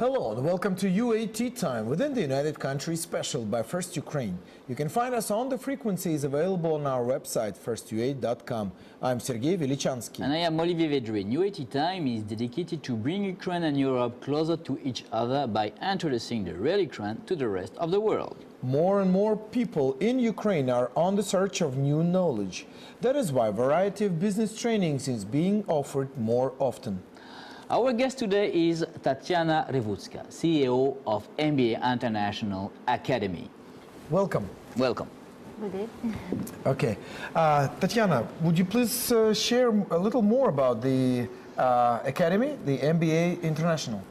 Hello and welcome to UAT Time within the United Countries special by First Ukraine. You can find us on the frequencies available on our website firstu8.com. I'm Sergey Velichanskiy. And I am Olivier Vedrine. UAT Time is dedicated to bring Ukraine and Europe closer to each other by introducing the real Ukraine to the rest of the world. More and more people in Ukraine are on the search of new knowledge. That is why a variety of business trainings is being offered more often. Our guest today is Tatyana Revutska, CEO of MBA International Academy. Welcome. Welcome. Good day. Okay. Tatyana, would you please share a little more about the Academy, the MBA International?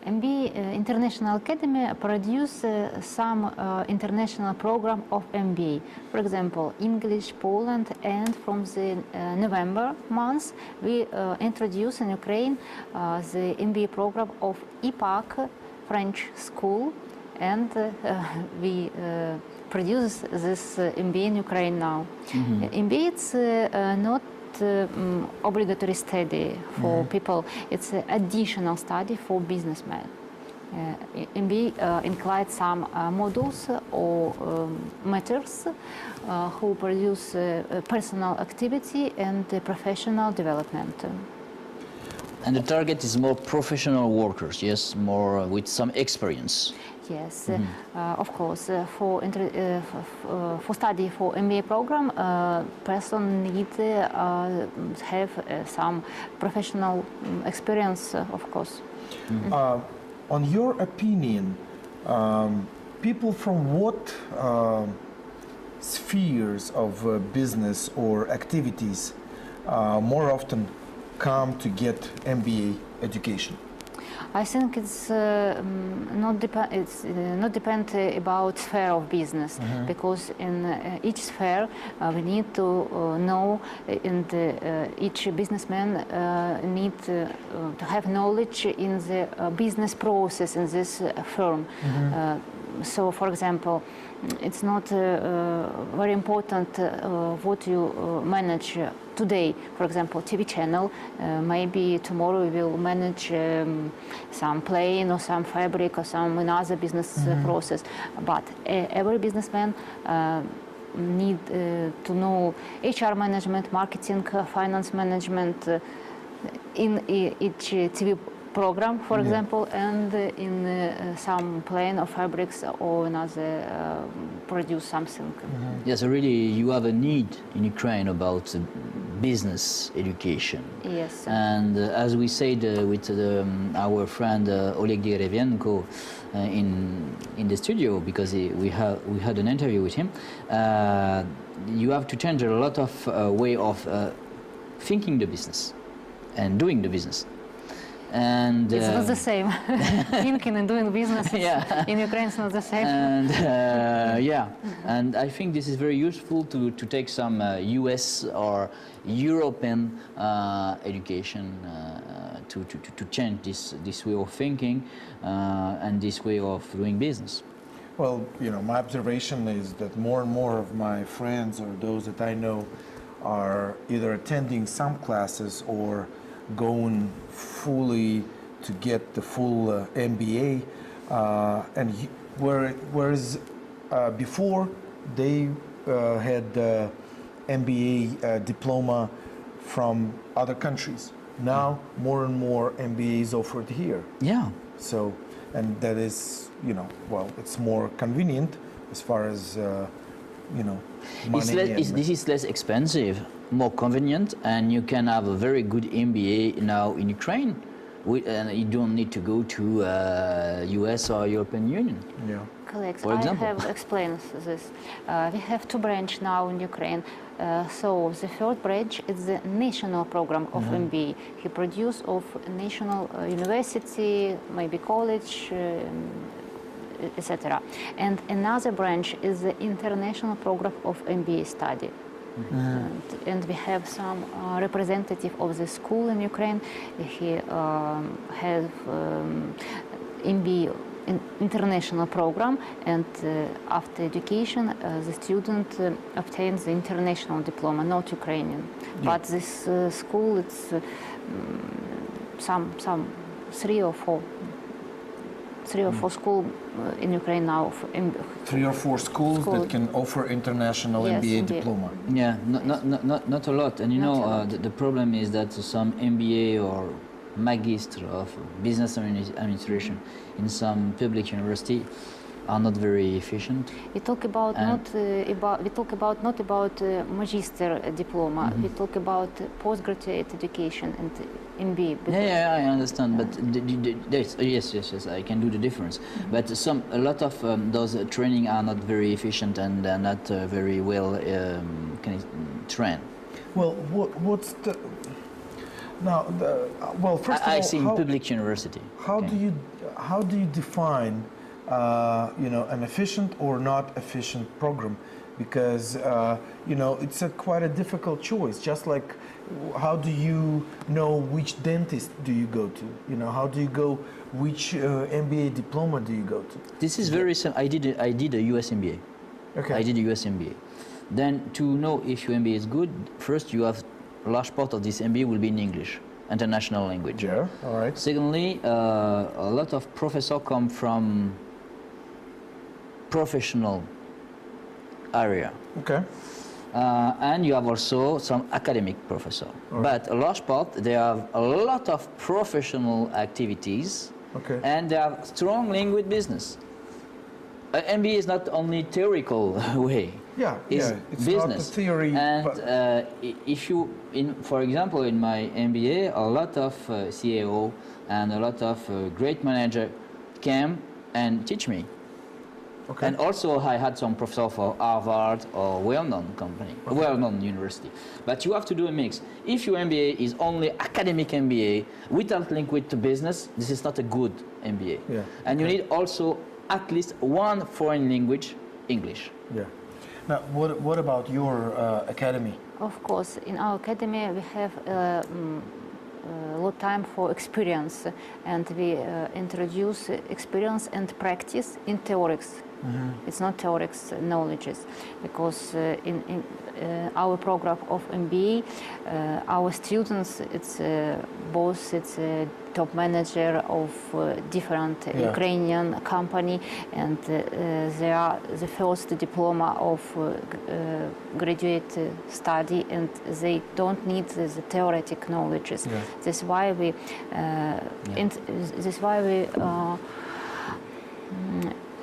MBA International Academy produce some international program of MBA. For example, English, Poland, and from the November month, we introduce in Ukraine the MBA program of IPAC French school, and we produce this MBA in Ukraine now. MBA it's not obligatory study for people. It's an additional study for businessmen. MBA includes some modules or matters who produce personal activity and professional development. And the target is more professional workers, yes, more with some experience. Yes, of course. For study for MBA program, person need have some professional experience, of course. On your opinion, people from what spheres of business or activities more often come to get MBA education? I think it's not depend about sphere of business, because in each sphere we need to know, and each businessman need to have knowledge in the business process in this firm. So, for example, it's not very important what you manage today. For example, TV channel, maybe tomorrow we will manage some plane or some fabric or some another business process. But every businessman need to know HR management, marketing, finance management in each TV program, for example, and in some plane or fabrics or another produce something. Yes, really, you have a need in Ukraine about business education. Yes. And as we said with our friend Olivier in the studio, because we had an interview with him, you have to change a lot of way of thinking the business and doing the business. And it's not the same. Thinking and doing business in Ukraine is not the same. And and I think this is very useful to take some US or European education to change this way of thinking and this way of doing business. Well, you know, my observation is that more and more of my friends or those that I know are either attending some classes or going fully to get the full MBA, whereas before they had MBA diploma from other countries. Now more and more MBAs offered here. Yeah. So, and that is, you know, well, it's more convenient as far as you know, money. This is less expensive, more convenient, and you can have a very good MBA now in Ukraine, and you don't need to go to US or European Union. Yeah. Correct. For example. I have explained this. We have two branches now in Ukraine. So the first branch is the national program of MBA. He produce of national university, maybe college, etc. And another branch is the international program of MBA study. And we have some representative of the school in Ukraine. He has MBA international program, and after education, the student obtains the international diploma, not Ukrainian. But this school, it's some 3 or 4 3 or 4 schools in Ukraine now. 3 or 4 schools that can offer international Yes, MBA MBA. diploma. Yeah, not a lot. And you Not know, a lot. the problem is that some MBA or Magister of Business Administration in some public university are not very efficient. We talk about not about magister diploma. We talk about postgraduate education and MBA. Yeah, I understand, but yes, I can do the difference. But a lot of those training are not very efficient and not very well trained. Well, what's the now? Well, first of all, I see in public university. How do you define an efficient or not efficient program? Because it's quite a difficult choice. Just like, how do you know which dentist do you go to? How do you go? Which MBA diploma do you go to? This is very simple. I did a US MBA. Okay. I did a US MBA. Then to know if your MBA is good, first you have a large part of this MBA will be in English, international language. Yeah. All right. Secondly, a lot of professors come from professional area. Okay. And you have also some academic professor. Right. But a large part, they have a lot of professional activities. Okay. And they have strong link with business. MBA is not only theoretical way. Yeah, It's it's business. not the theory. And but if you, for example, in my MBA, a lot of CAO and a lot of great manager came and teach me. okay. And also I had some professor for Harvard or well-known company, well-known university. But you have to do a mix. If your MBA is only academic MBA without link with the business, this is not a good MBA. Yeah. And you need also at least one foreign language, English. Yeah. Now, what about your academy? Of course, in our academy we have a lot of time for experience, and we introduce experience and practice in theories. It's not theorics knowledges, because in our program of MBA, our students, it's top manager of different Ukrainian company, and they are the first diploma of graduate study, and they don't need the theoretic knowledges. Yeah. That's why we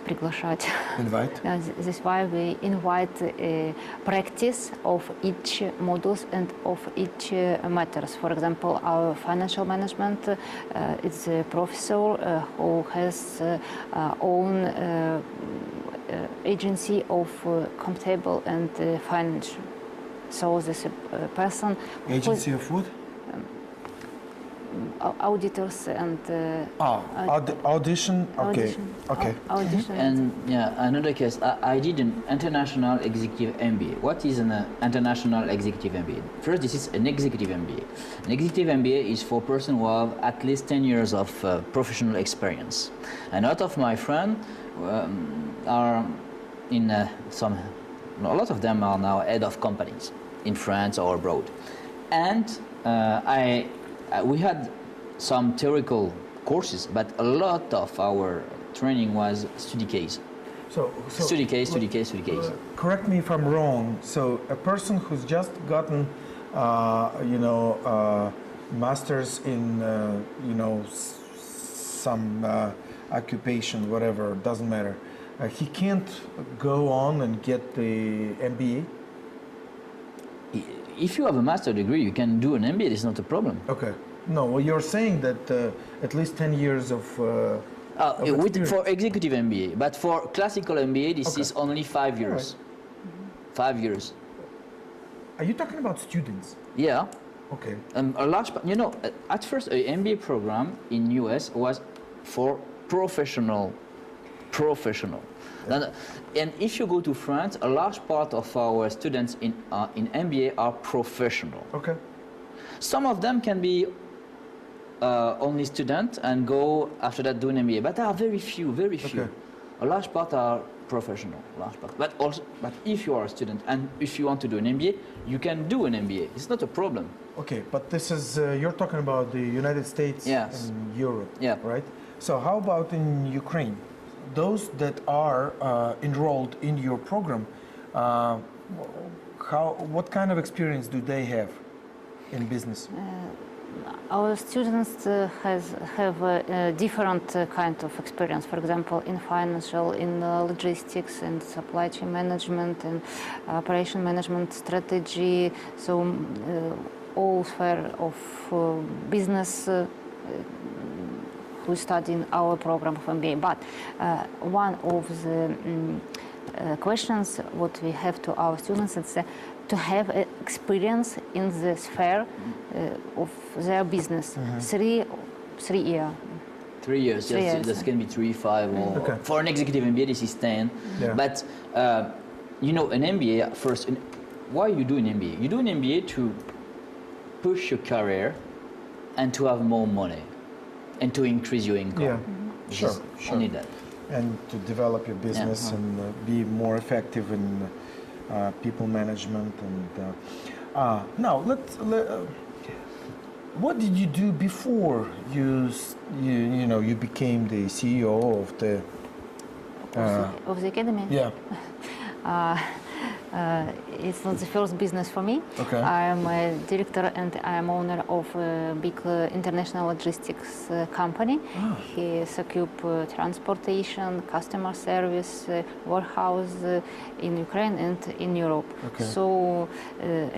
приглашать. Invite? This is why we invite practice of each modules and of each matters. For example, our financial management is a professor who has own agency of comptable and finance. So this person Agency of what? auditors and audition. Okay. Okay. Audition. And yeah, another case, I did an international executive MBA. What is an international executive MBA? First, this is an executive MBA. An executive MBA is for person who have at least 10 years of professional experience. And a lot of my friends are in a lot of them are now head of companies in France or abroad. And we had some theoretical courses, but a lot of our training was study case. So Study case. Correct me if I'm wrong. So a person who's just gotten, masters in, some occupation, whatever, doesn't matter. He can't go on and get the MBA. If you have a master degree, you can do an MBA. It's not a problem. Okay. No, well, you're saying that at least 10 years of for executive MBA, but for classical MBA, this is only 5 years. Right. 5 years. Are you talking about students? Yeah. Okay. A large, at first, an MBA program in US was for professional. And if you go to France, a large part of our students in MBA are professional. Okay. Some of them can be only student and go after that do an MBA, but there are very few. Okay. A large part are professional, But if you are a student and if you want to do an MBA, you can do an MBA. It's not a problem. Okay, but this is you're talking about the United States Yes. and Europe, Yeah. right? So how about in Ukraine? Those that are enrolled in your program, what kind of experience do they have in business? Our students have a different kind of experience. For example, in financial, in logistics, and supply chain management, and operation management strategy. So all sphere of business who study in our program of MBA. But one of the questions what we have to our students is to have experience in the sphere of their business. 3 years. 3 years, Three yes, years. that can be 3, 5, or Okay. for an executive MBA this is 10. Yeah. But you know, an MBA first. Why you do an MBA? You do an MBA to push your career and to have more money and to increase your income. Yeah, sure, Just sure. only that. And to develop your business and be more effective in people management. And now, what did you do before you became the CEO of the? Of the academy? Yeah. It's not the first business for me. Okay. I am a director and I am owner of a big international logistics company. He occupies transportation, customer service, warehouse in Ukraine and in Europe. Okay. So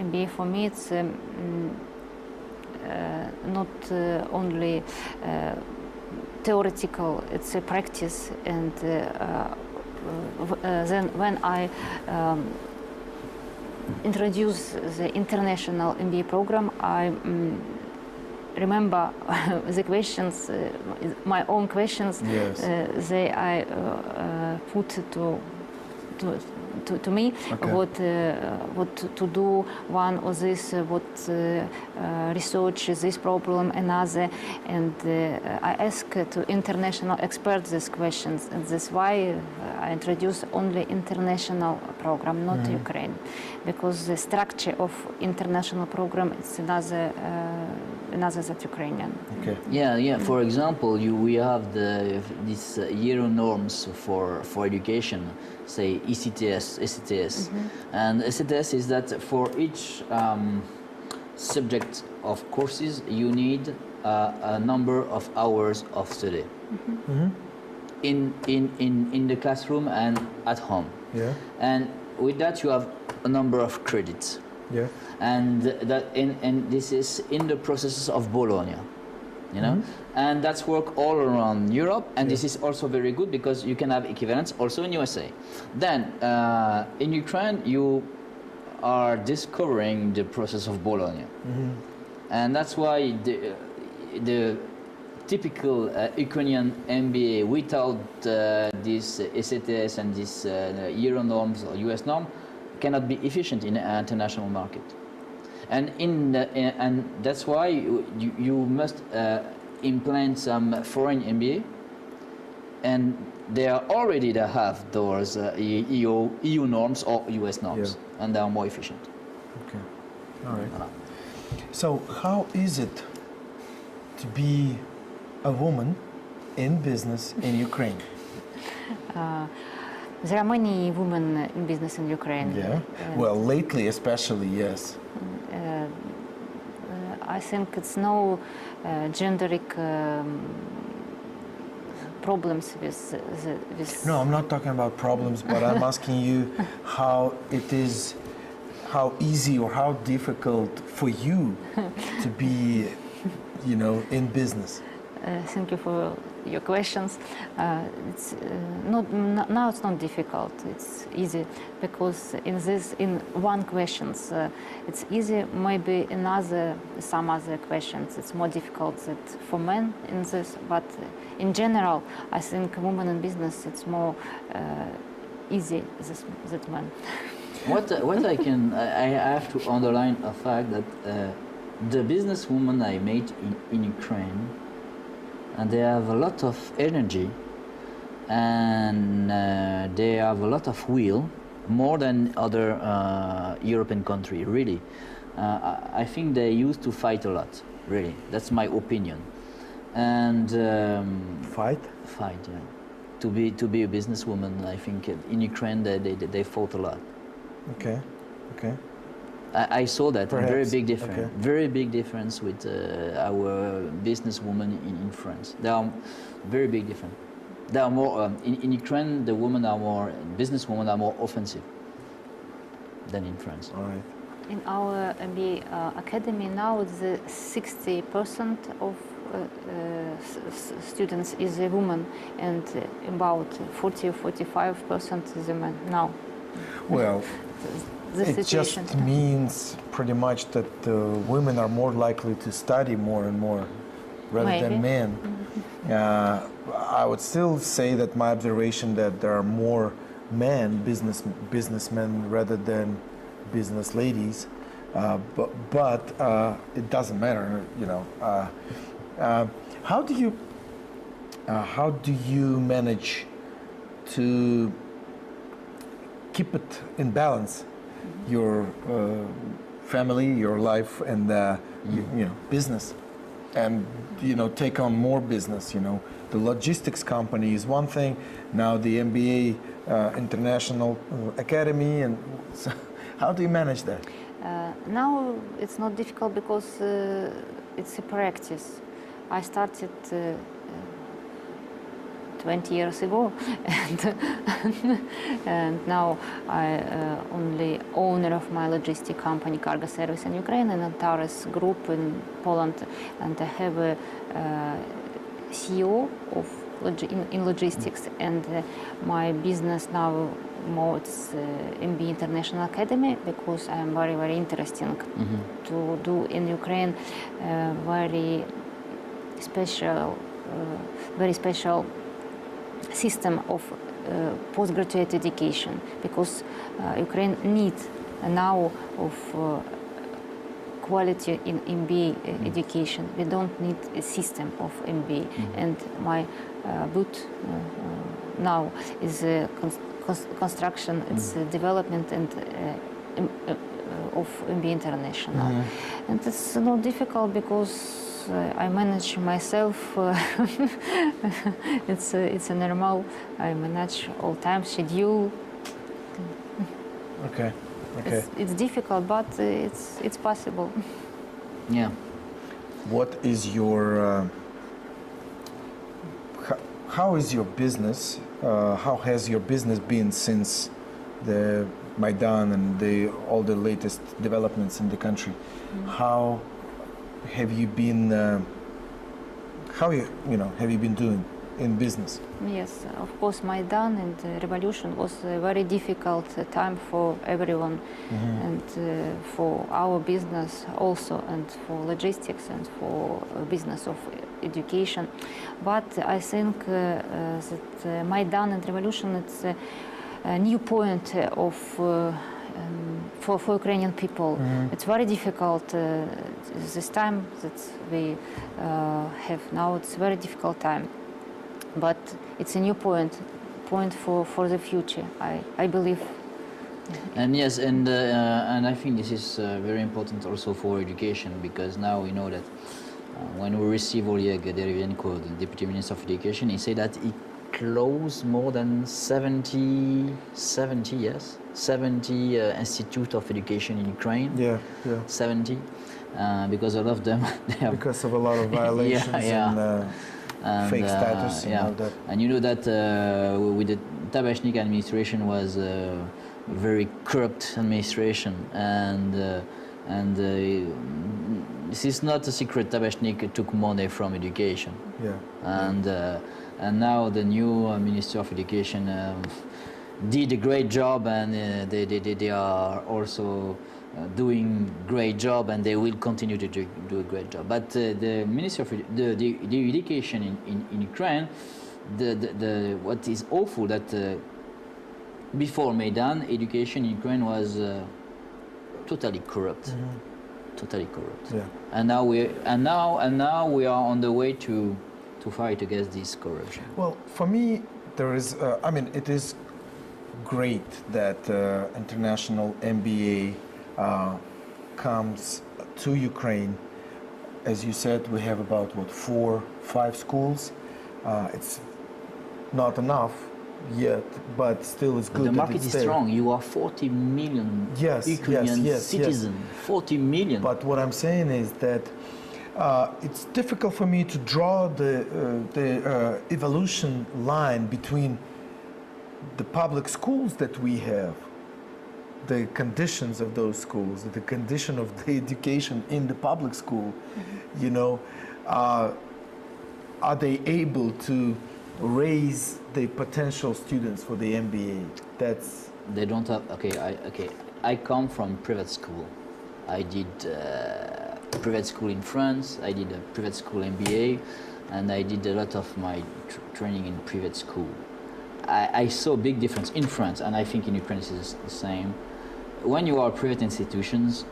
MBA for me it's not only theoretical, it's a practice. And then when I introduce the international MBA program, I remember the questions, my own questions. Yes. I put to me. Okay. What to do, one or this, what research this problem, another, and I ask to international experts these questions, and that's why I introduce only international program, not Ukraine, because the structure of international program is another than Ukrainian. Okay. Yeah. For example, we have these Euro norms for education, say ECTS, SCTS, and SCTS is that for each subject of courses you need a number of hours of study in the classroom and at home. Yeah. And with that you have a number of credits. Yeah. And this is in the processes of Bologna, you know, and that's work all around Europe, and this is also very good because you can have equivalents also in USA. Then in Ukraine you are discovering the process of Bologna, and that's why the typical Ukrainian MBA without this SATS and this Euro norms or US norm cannot be efficient in an international market. And and that's why you must implant some foreign MBA, and they have those EU norms or US norms, and they are more efficient. Okay. All right. So how is it to be a woman in business in Ukraine? There are many women in business in Ukraine. Yeah. Well, lately especially, yes. I think it's no genderic problems with. No, I'm not talking about problems, but I'm asking you how easy or how difficult for you to be, in business. Thank you for your questions. It's now it's not difficult. It's easy because in one questions it's easy. Maybe some other questions it's more difficult for men in this. But in general, I think women in business it's more easy than men. I have to underline a fact that the businesswoman I met in Ukraine, and they have a lot of energy, and they have a lot of will, more than other European countries, really. I think they used to fight a lot, really. That's my opinion. And fight? Fight, yeah. To be a businesswoman, I think in Ukraine they fought a lot. Okay, okay. I saw that Perhaps. Very big difference with our businesswomen in France. They are very big difference. They are more in Ukraine. The women are more businesswomen are more offensive than in France. All right. In our MBA academy now, it's 60% of students is a woman, and about 40 or 45% is a man now. Well, The it situation. just means pretty much that women are more likely to study more and more rather than men. I would still say that my observation that there are more men, businessmen rather than business ladies, but it doesn't matter, you know. How do you manage to keep it in balance, your family, your life, and you know, business, and you know, take on more business? You know, the logistics company is one thing. Now the MBA International Academy, and so how do you manage that? Now it's not difficult because it's a practice. I started 20 years ago, and now I only owner of my logistic company, cargo service in Ukraine, and Antares Group in Poland, and I have a CEO of in logistics, and my business now more it's MBA International Academy, because I am very interesting to do in Ukraine very special system of postgraduate education, because Ukraine needs now of quality in MBA education. We don't need a system of MBA, and my boot now is construction, it's development and of MBA International, and it's not difficult because I manage myself. It's a normal. I manage all time schedule. Okay. It's difficult, but it's possible. Yeah. What is your how is your business? How has your business been since the Maidan and all the latest developments in the country? How have you been? Have you been doing in business? Yes, of course, Maidan and the revolution was a very difficult time for everyone, and for our business also, and for logistics, and for business of education. But I think that Maidan and revolution, it's a new point of for Ukrainian people. It's very difficult this time that we have now. It's a very difficult time, but it's a new point for the future, I believe. And yes, and I think this is very important also for education, because now we know that when we receive Olivier Vedrine, the Deputy Minister of Education, he said that he closed more than 70 institutes of education in Ukraine. Yeah. 70, because a lot of them they are because of a lot of violations and fake status and all that. And you know that with the Tabashnik administration was a very corrupt administration, and this is not a secret. Tabashnik took money from education. Yeah. And now the new Minister of Education did a great job, and they are also doing great job, and they will continue to do a great job. But the Minister of the Education in Ukraine, what is awful that before Maidan, education in Ukraine was totally corrupt, totally corrupt. Yeah. And now we are on the way to fight against this corruption. Well, for me, there is. It is great that international MBA comes to Ukraine. As you said, we have about 4-5 schools. It's not enough yet, but still it's good. The that market it's is there. strong. You are 40 million Ukrainian yes. citizens. 40 million. But what I'm saying is that it's difficult for me to draw the evolution line between the public schools that we have, the conditions of those schools, the condition of the education in the public school. You know, are they able to raise the potential students for the MBA? That's They don't have. I come from private school. I did private school in France. I did a private school MBA, and I did a lot of my training in private school. I saw a big difference in France, and I think in Ukraine it's the same. When you are private institutions,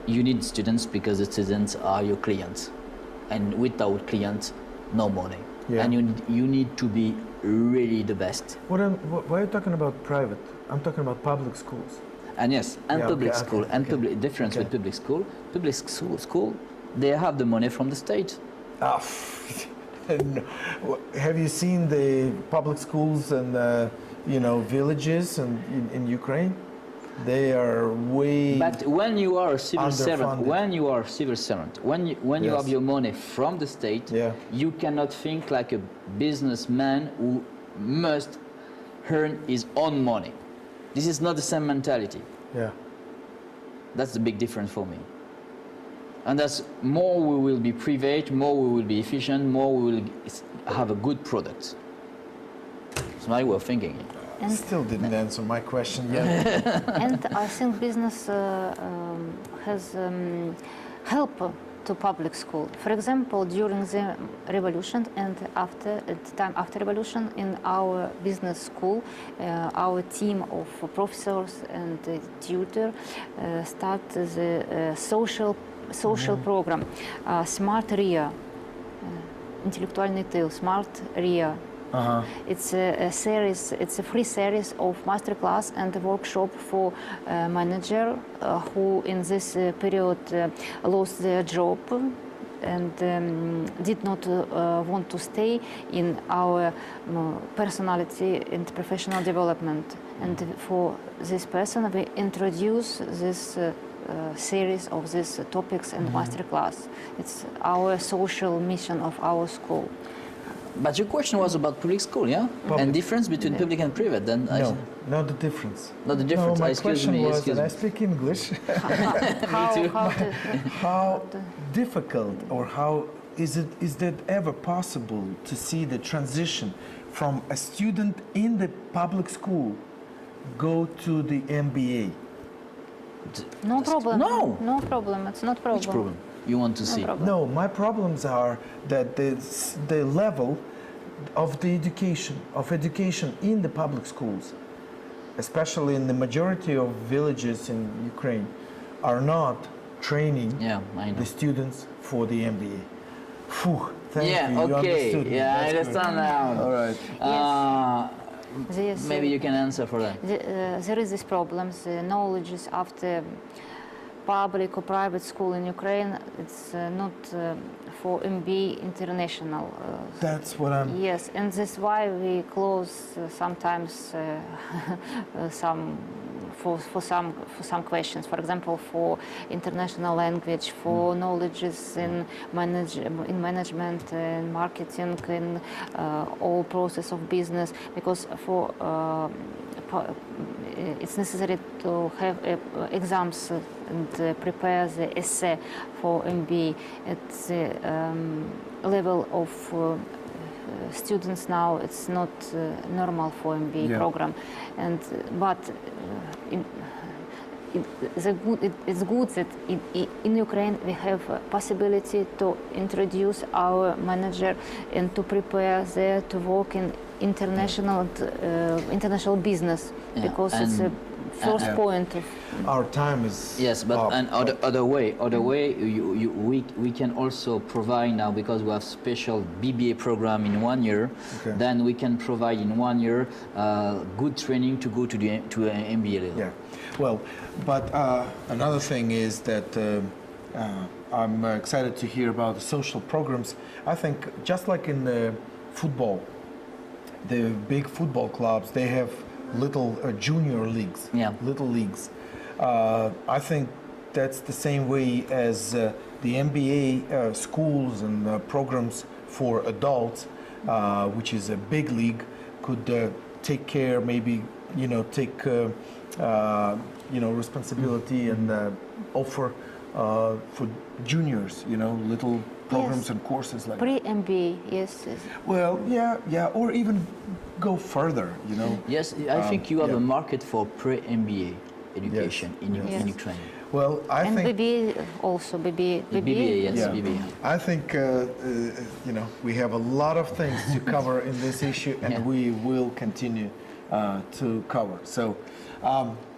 you need students because the students are your clients, and without clients, no money. Yeah. And you need to be really the best. why are you talking about private? I'm talking about public schools. And yes, and Yeah, public okay, school, okay, and okay. public difference with public school. Public school, they have the money from the state. Ah, no. Have you seen the public schools and villages in Ukraine? They are way. But when you are a civil servant, Underfunded. when you Yes. have your money from the state, Yeah. you cannot think like a businessman who must earn his own money. This is not the same mentality. Yeah. That's the big difference for me. And that's more we will be private, more we will be efficient, more we will have a good product. It's my way of thinking. And, Still didn't answer my question yet. and I think business has help to public school. For example, during the revolution and at the time after revolution, in our business school, our team of professors and tutor start the social program, Smart RIA, интеллектуальный тыл, Smart RIA. It's a series. It's a free series of masterclass and a workshop for manager who in this period lost their job and did not want to stay in our personality and professional development. And for this person, we introduce this series of these topics and masterclass. It's our social mission of our school. But your question was about public school, yeah? Public. And difference between public and private. Then No, not the difference. not the difference. No, my Excuse question me. was, Excuse and I me. speak English. How difficult or how is that ever possible to see the transition from a student in the public school go to the MBA? No problem. No. No problem. It's not problem. Which problem you want to see? problem. No, my problems are that the level of the education in the public schools, especially in the majority of villages in Ukraine, are not training Yeah, I know. the students for the MBA. Phew, thank Yeah, you. You okay. understood me. Yeah, I That's good. understand now. All right. Yes, Maybe you can answer for that. there is this problem. The knowledge is after public or private school in Ukraine. It's not for MBA international. That's what I'm. Yes, and that's why we close sometimes for some questions. For example, for international language, for knowledges in management, in marketing, in all process of business. Because for it's necessary to have exams and prepare the essay for MBA at the level of students now. It's not normal for MBA Yeah. program, and but it's good that in Ukraine we have a possibility to introduce our manager and to prepare there to work in international business, Yeah, because it's a first Yeah. point of Our time is. Yes, but up. and other way, we can also provide now, because we have special BBA program in 1 year. Okay. Then we can provide in 1 year good training to go to an MBA level. Yeah, well, but another thing is that I'm excited to hear about the social programs. I think just like in the football. The big football clubs, they have little junior leagues, Yeah. little leagues. I think that's the same way as the MBA schools and programs for adults, which is a big league, could take care, maybe, take, responsibility and offer for juniors, little programs Yes. and courses like that. Pre-MBA, yes. Well, yeah, or even go further, Yes, I think you have yeah. a market for pre-MBA education in Yes. Ukraine. Well, I And think BBA also, BBA. BBA, yes, Yeah. BBA. I think we have a lot of things to cover in this issue, and Yeah. we will continue to cover. So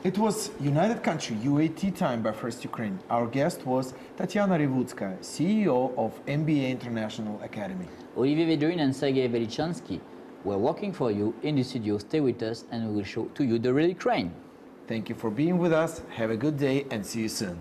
it was United Country UAT time by First Ukraine. Our guest was Tatyana Revutska, CEO of MBA International Academy. Olivier Vedrine and Sergey Velichanskiy were working for you in the studio. Stay with us and we will show to you the real Ukraine. Thank you for being with us. Have a good day and see you soon.